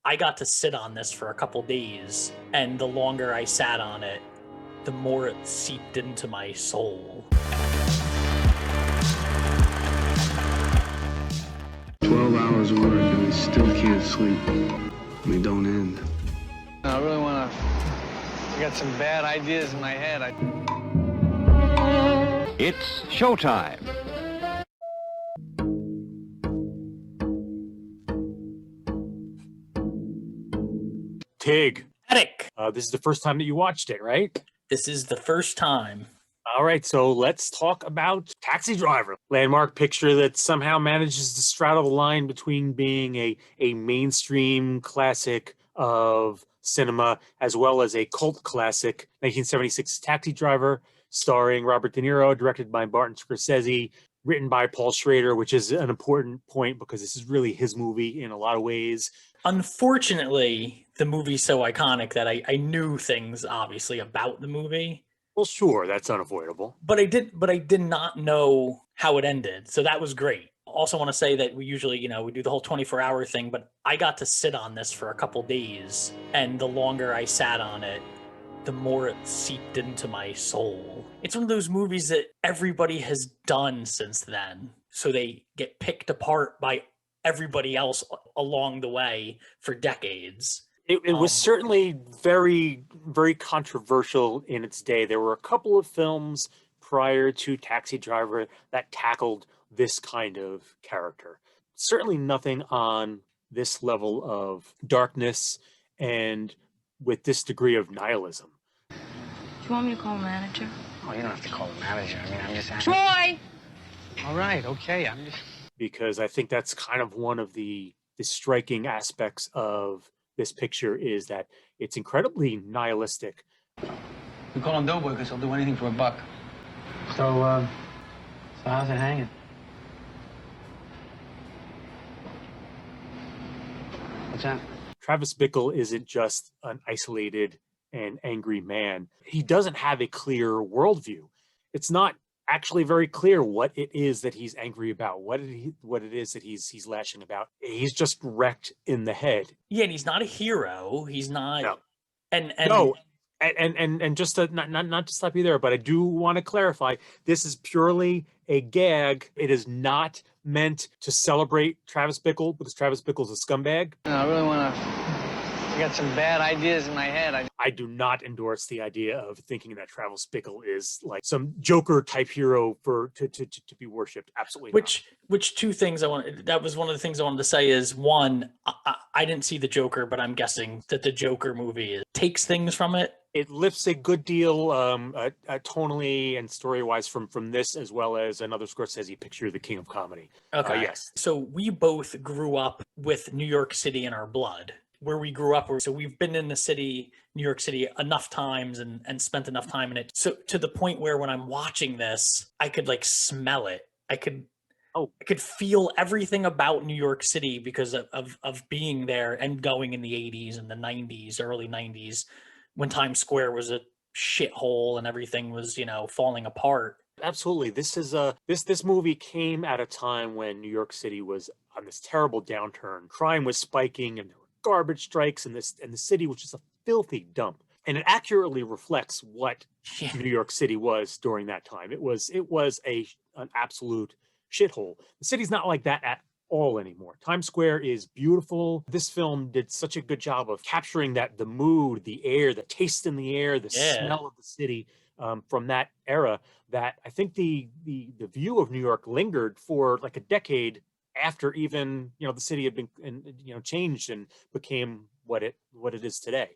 I got to sit on this for a couple days, and the longer I sat on it, the more it seeped into my soul. 12 hours of work and we still can't sleep. We don't end. I really want to. I got some bad ideas in my head. It's showtime. Tig, Attic! this is the first time that you watched it, right? This is the first time. All right, so let's talk about Taxi Driver. Landmark picture that somehow manages to straddle the line between being a mainstream classic of cinema as well as a cult classic. 1976 Taxi Driver, starring Robert De Niro, directed by Martin Scorsese, written by Paul Schrader, which is an important point because this is really his movie in a lot of ways. Unfortunately, the movie's so iconic that I knew things, obviously, about the movie. Well, sure, that's unavoidable. But I did not know how it ended. So that was great. Also want to say that we usually, we do the whole 24-hour thing, but I got to sit on this for a couple days, and the longer I sat on it, the more it seeped into my soul. It's one of those movies that everybody has done since then. So they get picked apart by everybody else along the way for decades. It was certainly very, very controversial in its day. There were a couple of films prior to Taxi Driver that tackled this kind of character. Certainly nothing on this level of darkness and with this degree of nihilism. Do you want me to call a manager? Oh, you don't have to call the manager. I mean, I'm just asking. Troy! All right, okay. I'm just. Because I think that's kind of one of the striking aspects of this picture is that it's incredibly nihilistic. We call him Doughboy because he'll do anything for a buck. So how's it hanging? What's that? Travis Bickle isn't just an isolated and angry man. He doesn't have a clear worldview. It's not actually very clear what it is that he's angry about, what it is that he's lashing about. He's just wrecked in the head. Yeah, and he's not a hero. He's not. No. And no. And just to not to stop you there, but I do want to clarify, this is purely a gag. It is not meant to celebrate Travis Bickle because Travis Bickle's a scumbag. I really want to. I got some bad ideas in my head. I do not endorse the idea of thinking that Travis Bickle is like some Joker type hero to be worshipped. Absolutely not. Which two things that was one of the things I wanted to say is, one, I didn't see the Joker, but I'm guessing that the Joker movie takes things from it. It lifts a good deal tonally and story-wise from this, as well as another Scorsese picture, The King of Comedy. Okay. Yes. So we both grew up with New York City in our blood. Where we grew up, so we've been in the city, New York City, enough times and spent enough time in it. So to the point where when I'm watching this, I could like smell it. I could feel everything about New York City because of being there and going in the 80s and the 90s, early 90s, when Times Square was a shithole and everything was, falling apart. Absolutely. This is this movie came at a time when New York City was on this terrible downturn. Crime was spiking and there were garbage strikes in the city, which is a filthy dump. And it accurately reflects what New York City was during that time. It was an absolute shithole. The city's not like that at all anymore. Times Square is beautiful. This film did such a good job of capturing the mood, the air, the taste in the air, the smell of the city from that era, that I think the view of New York lingered for like a decade after even the city had been changed and became what it is today.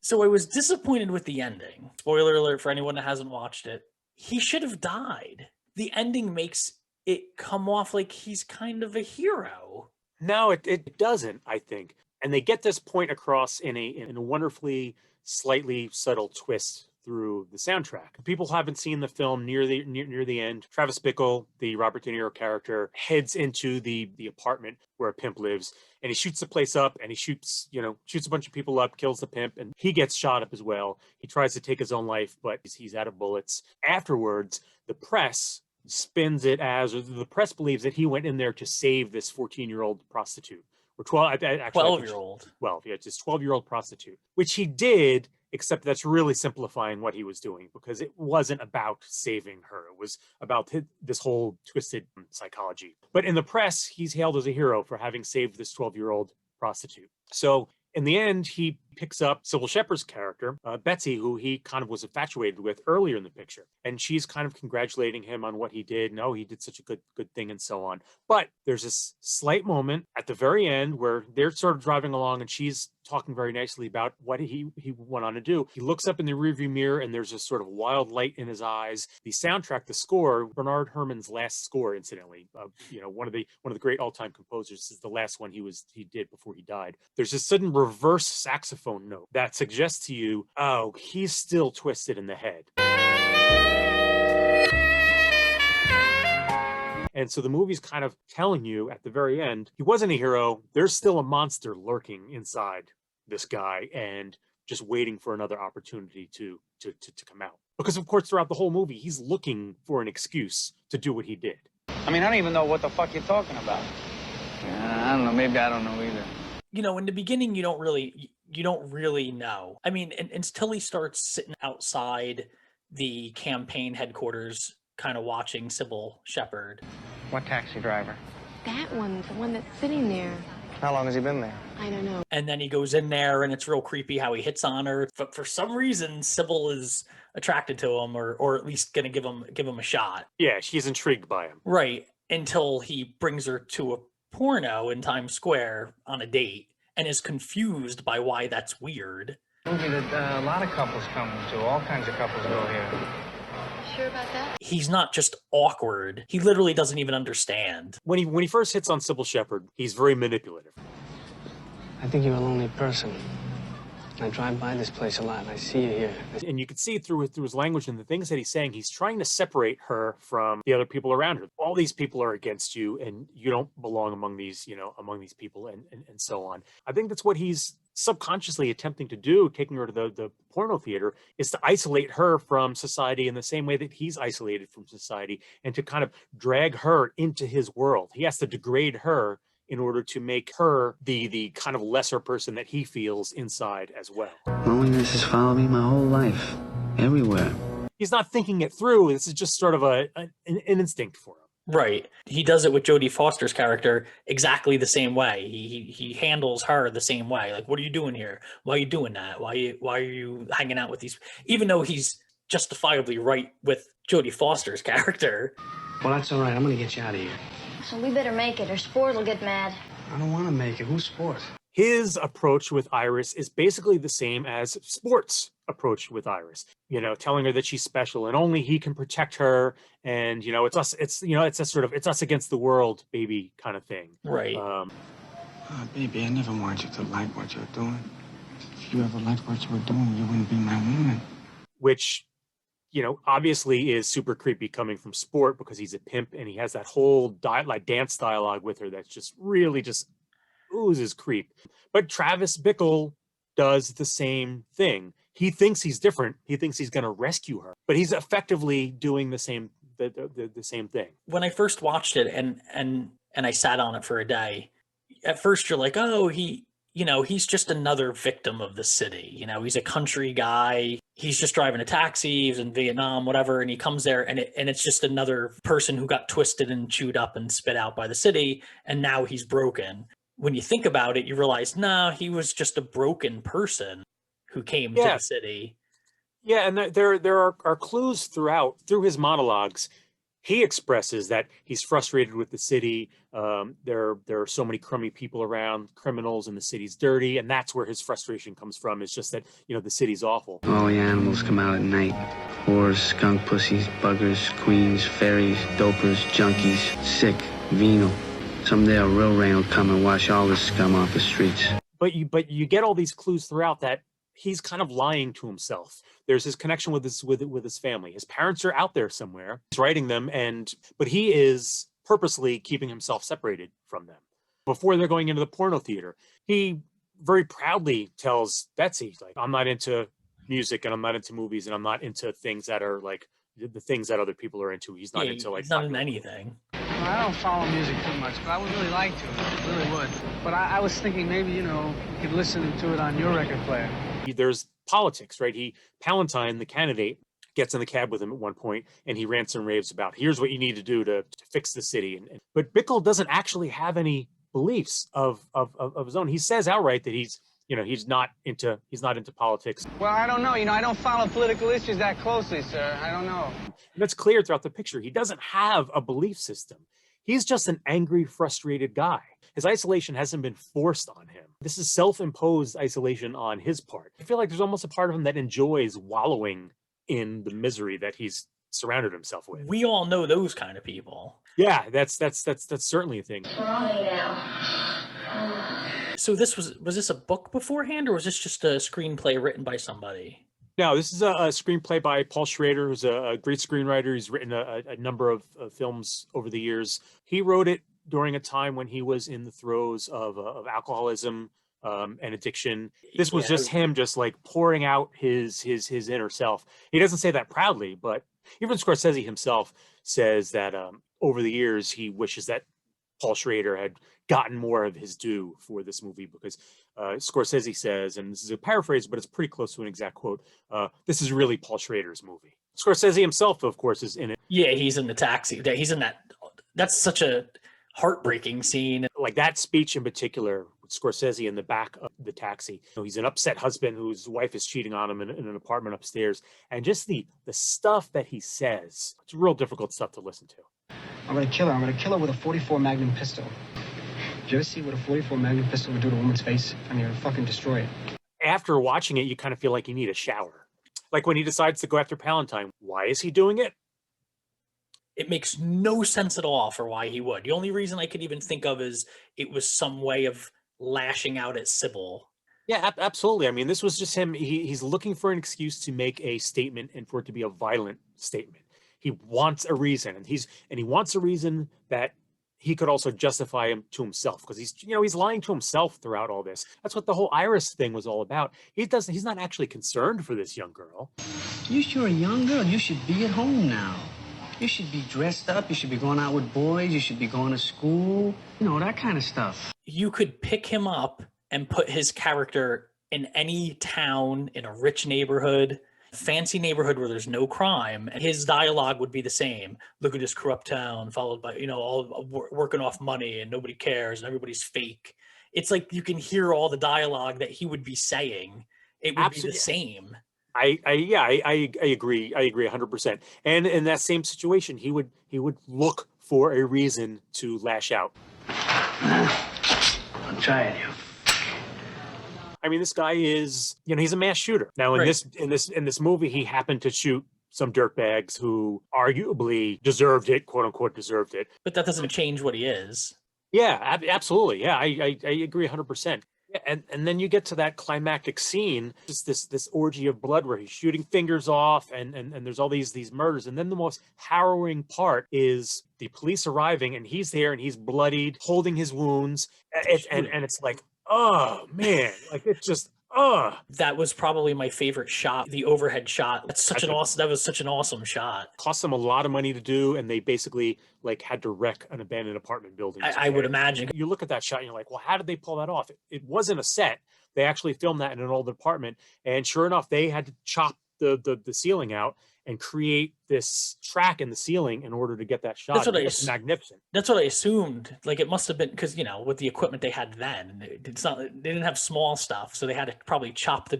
So I was disappointed with the ending. Spoiler alert for anyone that hasn't watched it. He should have died. The ending makes it come off like he's kind of a hero. No, it doesn't, I think. And they get this point across in a wonderfully slightly subtle twist through the soundtrack. People haven't seen the film near the end. Travis Bickle, the Robert De Niro character, heads into the apartment where a pimp lives, and he shoots the place up, and he shoots a bunch of people up, kills the pimp, and he gets shot up as well. He tries to take his own life, but he's out of bullets. Afterwards, the press spins it as, or the press believes that he went in there to save this 14-year-old prostitute, or 12, actually, 12-year-old. 12, yeah, just 12-year-old prostitute, which he did, except that's really simplifying what he was doing, because it wasn't about saving her. It was about this whole twisted psychology. But in the press, he's hailed as a hero for having saved this 12-year-old prostitute. So in the end, he picks up Sybil Shepherd's character, Betsy, who he kind of was infatuated with earlier in the picture. And she's kind of congratulating him on what he did. No, he did such a good thing and so on. But there's this slight moment at the very end where they're sort of driving along and she's talking very nicely about what he went on to do. He looks up in the rearview mirror and there's this sort of wild light in his eyes. The soundtrack, the score, Bernard Herrmann's last score, incidentally, one of the great all-time composers. This is the last one he did before he died. There's this sudden reverse saxophone note that suggests to you, oh, he's still twisted in the head. And so the movie's kind of telling you at the very end, he wasn't a hero. There's still a monster lurking inside this guy and just waiting for another opportunity to come out. Because of course, throughout the whole movie, he's looking for an excuse to do what he did. I mean, I don't even know what the fuck you're talking about. I don't know. Maybe I don't know either. You know, in the beginning, you don't really know. I mean, until he starts sitting outside the campaign headquarters, kind of watching Sybil Shepherd. What taxi driver? That one, the one that's sitting there. How long has he been there? I don't know. And then he goes in there and it's real creepy how he hits on her. But for some reason, Sybil is attracted to him or at least going to give him a shot. Yeah, she's intrigued by him. Right. Until he brings her to a porno in Times Square on a date and is confused by why that's weird. Movie that a lot of couples come to. All kinds of couples go here. Sure about that? He's not just awkward. He literally doesn't even understand. When he first hits on Sybil Shepherd, he's very manipulative. I think you're a lonely person. I drive by this place a lot and I see you here. And you can see through his language and the things that he's saying, he's trying to separate her from the other people around her. All these people are against you and you don't belong among these people and so on. I think that's what he's subconsciously attempting to do, taking her to the porno theater, is to isolate her from society in the same way that he's isolated from society and to kind of drag her into his world. He has to degrade her in order to make her the kind of lesser person that he feels inside as well. Loneliness has followed me my whole life, everywhere. He's not thinking it through. This is just sort of an instinct for him. Right. He does it with Jodie Foster's character exactly the same way. He handles her the same way. Like, what are you doing here? Why are you doing that? Why are you hanging out with these? Even though he's justifiably right with Jodie Foster's character. Well, that's all right. I'm going to get you out of here. So we better make it or Sport will get mad. I don't want to make it. Who's Sport? His approach with Iris is basically the same as Sport's approach with Iris. You know, telling her that she's special and only he can protect her. And, you know, it's us against the world, baby kind of thing. Right. Baby, I never wanted you to like what you're doing. If you ever liked what you were doing, you wouldn't be my woman. Which, you know, obviously is super creepy coming from Sport because he's a pimp and he has that whole dance dialogue with her that's just really just oozes creep. But Travis Bickle does the same thing. He thinks he's different. He thinks he's going to rescue her, but he's effectively doing the same thing. When I first watched it and I sat on it for a day, at first you're like, oh, he's just another victim of the city. You know, he's a country guy. He's just driving a taxi. He was in Vietnam, whatever. And he comes there and it's just another person who got twisted and chewed up and spit out by the city. And now he's broken. When you think about it, you realize, no, he was just a broken person who came to the city. Yeah. And there are clues through his monologues. He expresses that he's frustrated with the city. There are so many crummy people around, criminals, and the city's dirty. And that's where his frustration comes from. It's just that, you know, the city's awful. All the animals come out at night. Whores, skunk pussies, buggers, queens, fairies, dopers, junkies, sick, venal. Someday a real rain will come and wash all this scum off the streets. But you get all these clues throughout that he's kind of lying to himself. There's his connection with his family. His parents are out there somewhere. He's writing them, but he is purposely keeping himself separated from them. Before they're going into the porno theater, he very proudly tells Betsy, like, I'm not into music and I'm not into movies and I'm not into things that are like the things that other people are into. He's not Yeah, into like he's not in popular- anything. Well, I don't follow music too much, but I would really like to. I really would. But I was thinking maybe, you know, you could listen to it on your record player. There's politics, right? Palantine, the candidate, gets in the cab with him at one point, and he rants and raves about, here's what you need to do to fix the city. But Pickle doesn't actually have any beliefs of his own. He says outright that he's not into politics. Well, I don't know. You know, I don't follow political issues that closely, sir. I don't know. And that's clear throughout the picture. He doesn't have a belief system. He's just an angry, frustrated guy. His isolation hasn't been forced on him. This is self-imposed isolation on his part. I feel like there's almost a part of him that enjoys wallowing in the misery that he's surrounded himself with. We all know those kind of people. Yeah, that's certainly a thing. So was this a book beforehand, or was this just a screenplay written by somebody? No, this is a screenplay by Paul Schrader, who's a great screenwriter. He's written a number of films over the years. He wrote it during a time when he was in the throes of alcoholism and addiction. This was just him just like pouring out his inner self. He doesn't say that proudly, but even Scorsese himself says that over the years, he wishes that Paul Schrader had gotten more of his due for this movie, because Scorsese says, and this is a paraphrase, but it's pretty close to an exact quote, this is really Paul Schrader's movie. Scorsese himself, of course, is in it. Yeah, he's in the taxi. He's in that. That's such a heartbreaking scene. Like that speech in particular, with Scorsese in the back of the taxi. You know, he's an upset husband whose wife is cheating on him in an apartment upstairs. And just the stuff that he says, it's real difficult stuff to listen to. I'm gonna kill her. I'm gonna kill her with a 44 Magnum pistol. Did you ever see what a 44 Magnum pistol would do to a woman's face? I mean, it would fucking destroy it. After watching it, you kind of feel like you need a shower. Like when he decides to go after Palantine, why is he doing it? It makes no sense at all for why he would. The only reason I could even think of is it was some way of lashing out at Sybil. Yeah, absolutely. I mean, this was just him. He's looking for an excuse to make a statement and for it to be a violent statement. He wants a reason, and he wants a reason that he could also justify him to himself, because he's lying to himself throughout all this. That's what the whole Iris thing was all about. He's not actually concerned for this young girl. You're a young girl. You should be at home now. You should be dressed up. You should be going out with boys. You should be going to school. You know, that kind of stuff. You could pick him up and put his character in any town, in a rich neighborhood, fancy neighborhood where there's no crime, and his dialogue would be the same. Look at this corrupt town, followed by, all working off money and nobody cares and everybody's fake. It's like you can hear all the dialogue that he would be saying. It would be the same. I agree. I agree 100%. And in that same situation, he would look for a reason to lash out. I'm trying you. I mean, this guy is, he's a mass shooter. Now, in this movie, he happened to shoot some dirtbags who arguably deserved it, quote unquote, deserved it. But that doesn't change what he is. Yeah, absolutely. Yeah, I agree 100%. And then you get to that climactic scene, just this orgy of blood where he's shooting fingers off, and there's all these murders. And then the most harrowing part is the police arriving, and he's there, and he's bloodied, holding his wounds, and it's like, oh man, like it's just That was probably my favorite shot, the overhead shot. That was such an awesome shot. Cost them a lot of money to do, and they basically like had to wreck an abandoned apartment building. I would imagine. You look at that shot and you're like, well, how did they pull that off? It wasn't a set. They actually filmed that in an old apartment, and sure enough, they had to chop the ceiling out and create this track in the ceiling in order to get that shot. It's magnificent. That's what I assumed. Like it must have been because with the equipment they had then, they didn't have small stuff, so they had to probably chop the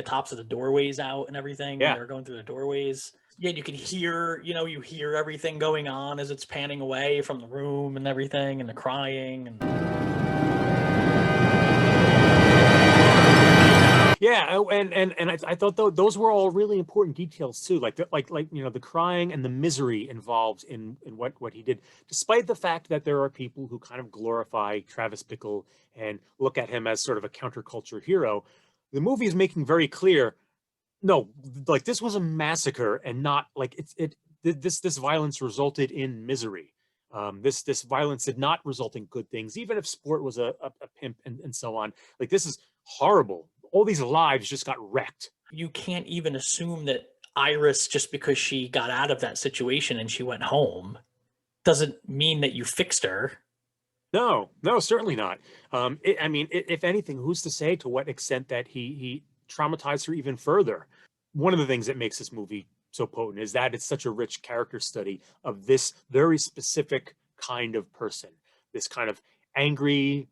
tops of the doorways out and everything. Yeah, when they were going through the doorways. Yeah, you can hear, you hear everything going on as it's panning away from the room and everything, and the crying and. Yeah, and I thought those were all really important details too, like the crying and the misery involved in what he did, despite the fact that there are people who kind of glorify Travis Bickle and look at him as sort of a counterculture hero. The movie is making very clear, no, like this was a massacre, and not like this violence resulted in misery. This violence did not result in good things, even if Sport was a pimp and so on. Like this is horrible. All these lives just got wrecked. You can't even assume that Iris, just because she got out of that situation and she went home, doesn't mean that you fixed her. No, certainly not. If anything, who's to say to what extent that he traumatized her even further? One of the things that makes this movie so potent is that it's such a rich character study of this very specific kind of person, this kind of angry,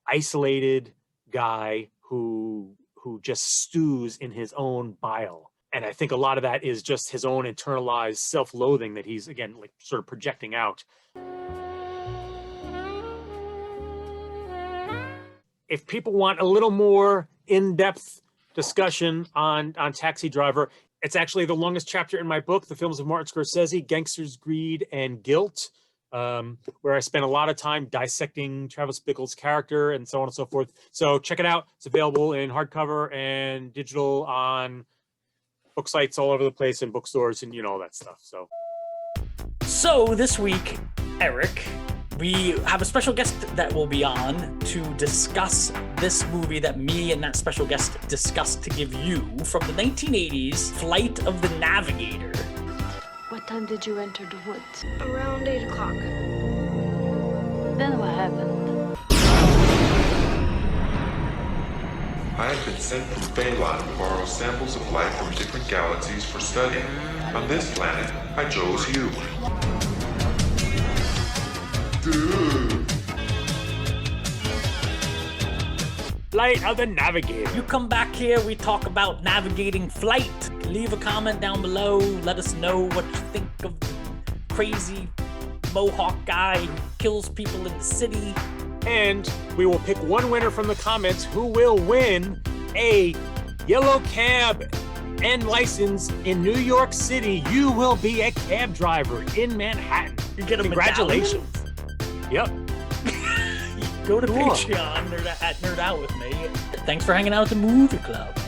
isolated guy who just stews in his own bile. And I think a lot of that is just his own internalized self-loathing that he's, again, like sort of projecting out. If people want a little more in-depth discussion on Taxi Driver, it's actually the longest chapter in my book, The Films of Martin Scorsese, Gangsters, Greed, and Guilt, where I spent a lot of time dissecting Travis Bickle's character and so on and so forth. So check it out. It's available in hardcover and digital on book sites all over the place and bookstores and, all that stuff. So this week, Eric, we have a special guest that will be on to discuss this movie that me and that special guest discussed to give you from the 1980s, Flight of the Navigator. What time did you enter the woods? Around 8 o'clock. Then what happened? I have been sent from Phelan to borrow samples of life from different galaxies for study. On this planet, I chose you. Dude. Flight of the Navigator. You come back here, we talk about navigating flight. Leave a comment down below. Let us know what you think of the crazy Mohawk guy who kills people in the city. And we will pick one winner from the comments who will win a yellow cab and license in New York City. You will be a cab driver in Manhattan. You get a Congratulations. Yep. Go to Patreon, Nerd Out with me. Thanks for hanging out at the movie club.